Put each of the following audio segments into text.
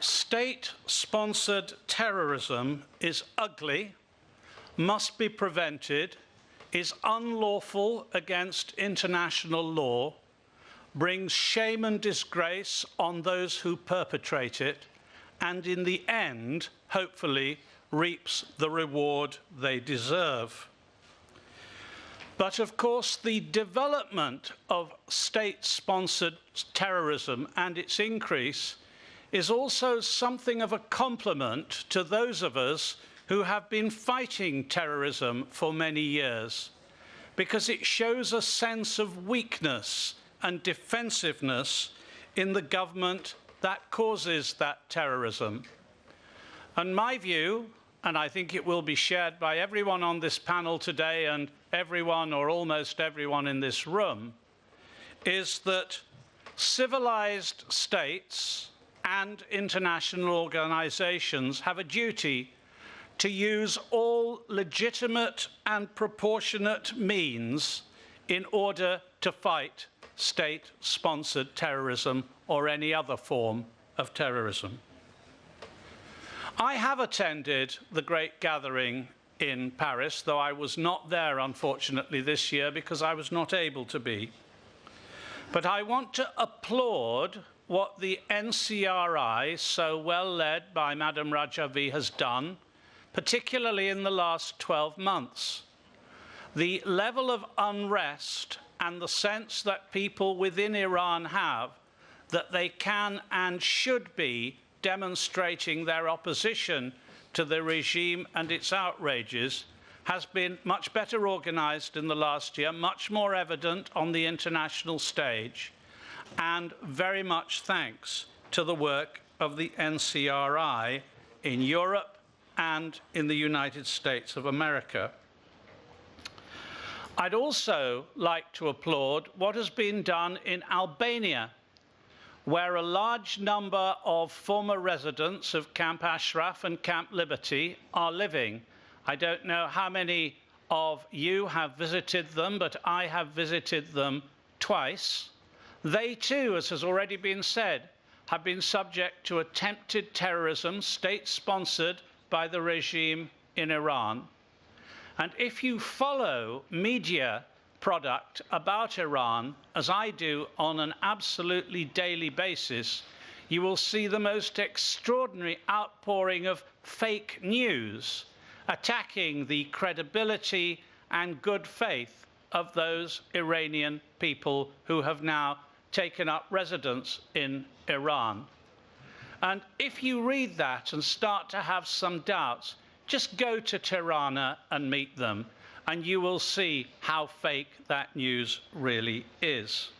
State-sponsored terrorism is ugly, must be prevented, is unlawful against international law, brings shame and disgrace on those who perpetrate it, and in the end, hopefully, reaps the reward they deserve. But of course, the development of state-sponsored terrorism and its increase is also something of a compliment to those of us who have been fighting terrorism for many years, because it shows a sense of weakness and defensiveness in the government that causes that terrorism. And my view, and I think it will be shared by everyone on this panel today and everyone or almost everyone in this room, is that civilized states and international organizations have a duty to use all legitimate and proportionate means in order to fight state-sponsored terrorism or any other form of terrorism. I have attended the Great Gathering in Paris, though I was not there, unfortunately, this year because I was not able to be. But I want to applaud what the NCRI, so well led by Madam Rajavi, has done, particularly in the last 12 months. The level of unrest and the sense that people within Iran have that they can and should be demonstrating their opposition to the regime and its outrages has been much better organized in the last year, much more evident on the international stage, and very much thanks to the work of the NCRI in Europe and in the United States of America. I'd also like to applaud what has been done in Albania, where a large number of former residents of Camp Ashraf and Camp Liberty are living. I don't know how many of you have visited them, but I have visited them twice. They too, as has already been said, have been subject to attempted terrorism, state-sponsored by the regime in Iran. And if you follow media product about Iran, as I do on an absolutely daily basis, you will see the most extraordinary outpouring of fake news attacking the credibility and good faith of those Iranian people who have now taken up residence in Iran. And if you read that and start to have some doubts, just go to Tirana and meet them, and you will see how fake that news really is.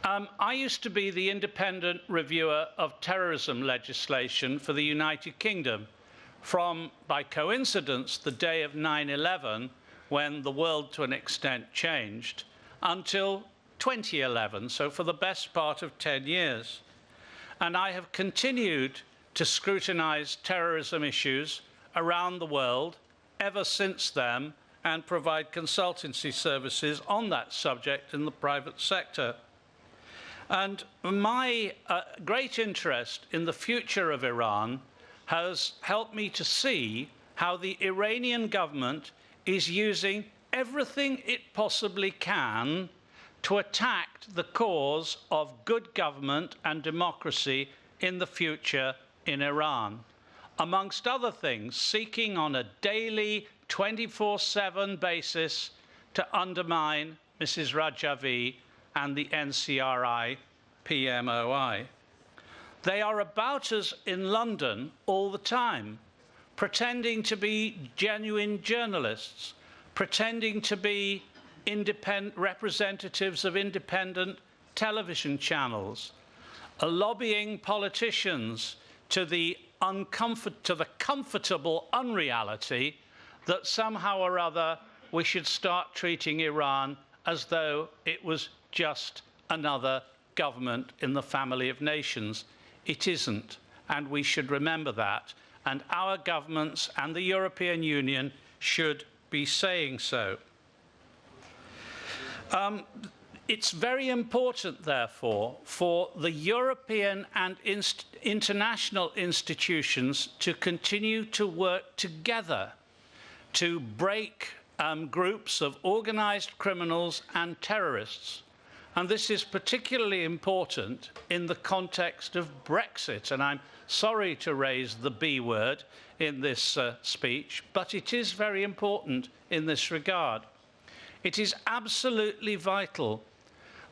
I used to be the independent reviewer of terrorism legislation for the United Kingdom from, by coincidence, the day of 9/11, when the world to an extent changed, until 2011, so for the best part of 10 years. And I have continued to scrutinize terrorism issues around the world ever since then and provide consultancy services on that subject in the private sector. And my great interest in the future of Iran has helped me to see how the Iranian government is using everything it possibly can to attack the cause of good government and democracy in the future in Iran. Amongst other things, seeking on a daily 24/7 basis to undermine Mrs. Rajavi and the NCRI PMOI. They are about us in London all the time, pretending to be genuine journalists, pretending to be independent representatives of independent television channels, lobbying politicians to the comfortable unreality that somehow or other we should start treating Iran as though it was just another government in the family of nations. It isn't, and we should remember that, and our governments and the European Union should be saying so. It's very important, therefore, for the European and international institutions to continue to work together to break groups of organized criminals and terrorists. And this is particularly important in the context of Brexit. And I'm sorry to raise the B word in this speech, but it is very important in this regard. It is absolutely vital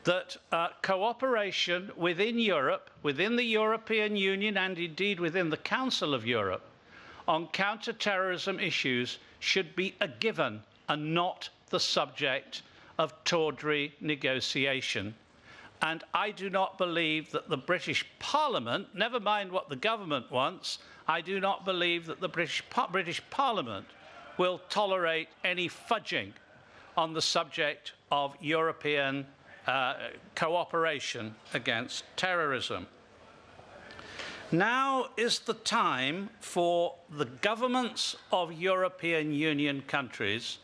that cooperation within Europe, within the European Union, and indeed within the Council of Europe on counter-terrorism issues should be a given and not the subject of tawdry negotiation. And I do not believe that the British Parliament, never mind what the government wants, I do not believe that the British Parliament will tolerate any fudging on the subject of European cooperation against terrorism. Now is the time for the governments of European Union countries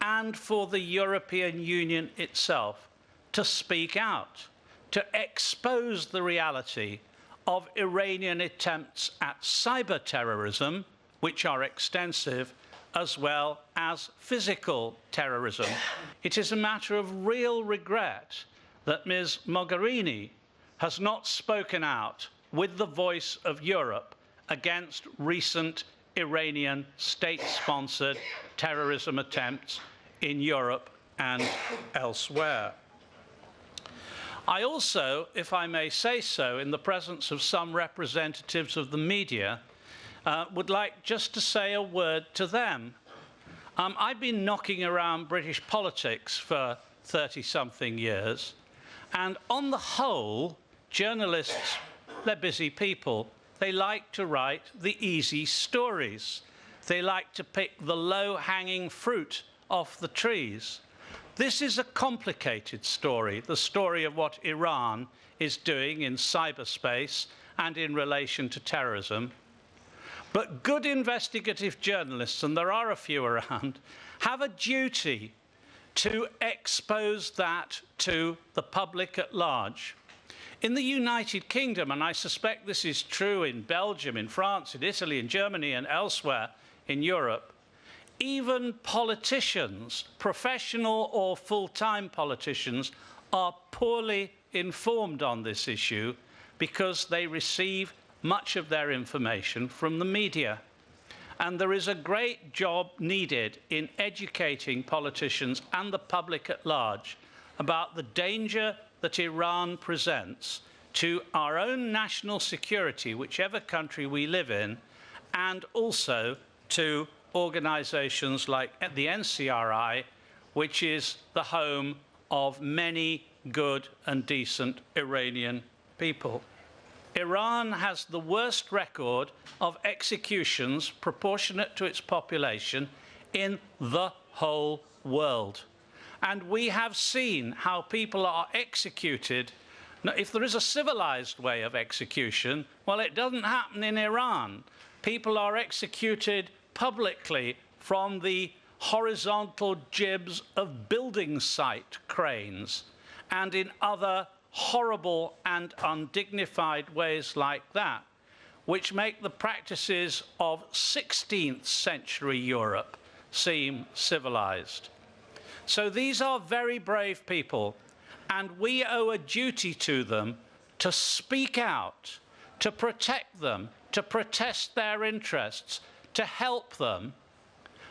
and for the European Union itself to speak out, to expose the reality of Iranian attempts at cyber terrorism, which are extensive, as well as physical terrorism. It is a matter of real regret that Ms. Mogherini has not spoken out with the voice of Europe against recent Iranian state-sponsored terrorism attempts in Europe and elsewhere. I also, if I may say so, in the presence of some representatives of the media, would like just to say a word to them. I've been knocking around British politics for 30-something years, and on the whole, journalists, they're busy people. They like to write the easy stories. They like to pick the low-hanging fruit off the trees. This is a complicated story, the story of what Iran is doing in cyberspace and in relation to terrorism. But good investigative journalists, and there are a few around, have a duty to expose that to the public at large. In the United Kingdom, and I suspect this is true in Belgium, in France, in Italy, in Germany, and elsewhere in Europe, even politicians, professional or full-time politicians, are poorly informed on this issue because they receive much of their information from the media. And there is a great job needed in educating politicians and the public at large about the danger that Iran presents to our own national security, whichever country we live in, and also to organizations like the NCRI, which is the home of many good and decent Iranian people. Iran has the worst record of executions proportionate to its population in the whole world. And we have seen how people are executed. Now, if there is a civilized way of execution, well, it doesn't happen in Iran. People are executed publicly from the horizontal jibs of building site cranes and in other horrible and undignified ways like that, which make the practices of 16th century Europe seem civilized. So these are very brave people, and we owe a duty to them to speak out, to protect them, to protest their interests, to help them,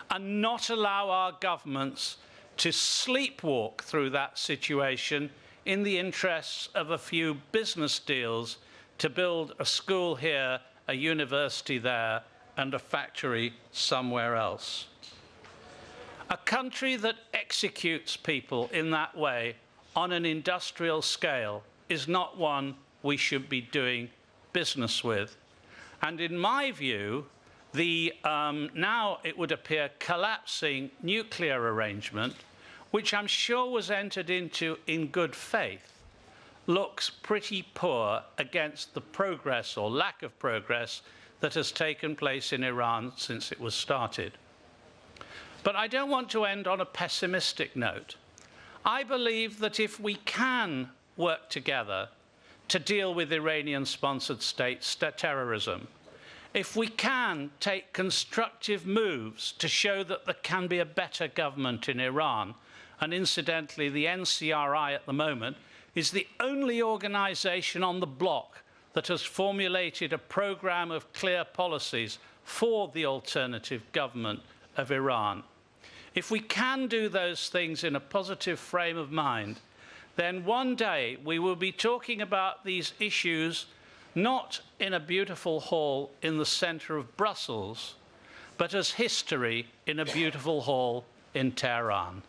and not allow our governments to sleepwalk through that situation in the interests of a few business deals to build a school here, a university there, and a factory somewhere else. A country that executes people in that way on an industrial scale is not one we should be doing business with. And in my view, the now it would appear collapsing nuclear arrangement, which I'm sure was entered into in good faith, looks pretty poor against the progress or lack of progress that has taken place in Iran since it was started. But I don't want to end on a pessimistic note. I believe that if we can work together to deal with Iranian-sponsored state terrorism, if we can take constructive moves to show that there can be a better government in Iran, and incidentally, the NCRI at the moment is the only organization on the bloc that has formulated a program of clear policies for the alternative government of Iran. If we can do those things in a positive frame of mind, then one day we will be talking about these issues not in a beautiful hall in the center of Brussels, but as history in a beautiful hall in Tehran.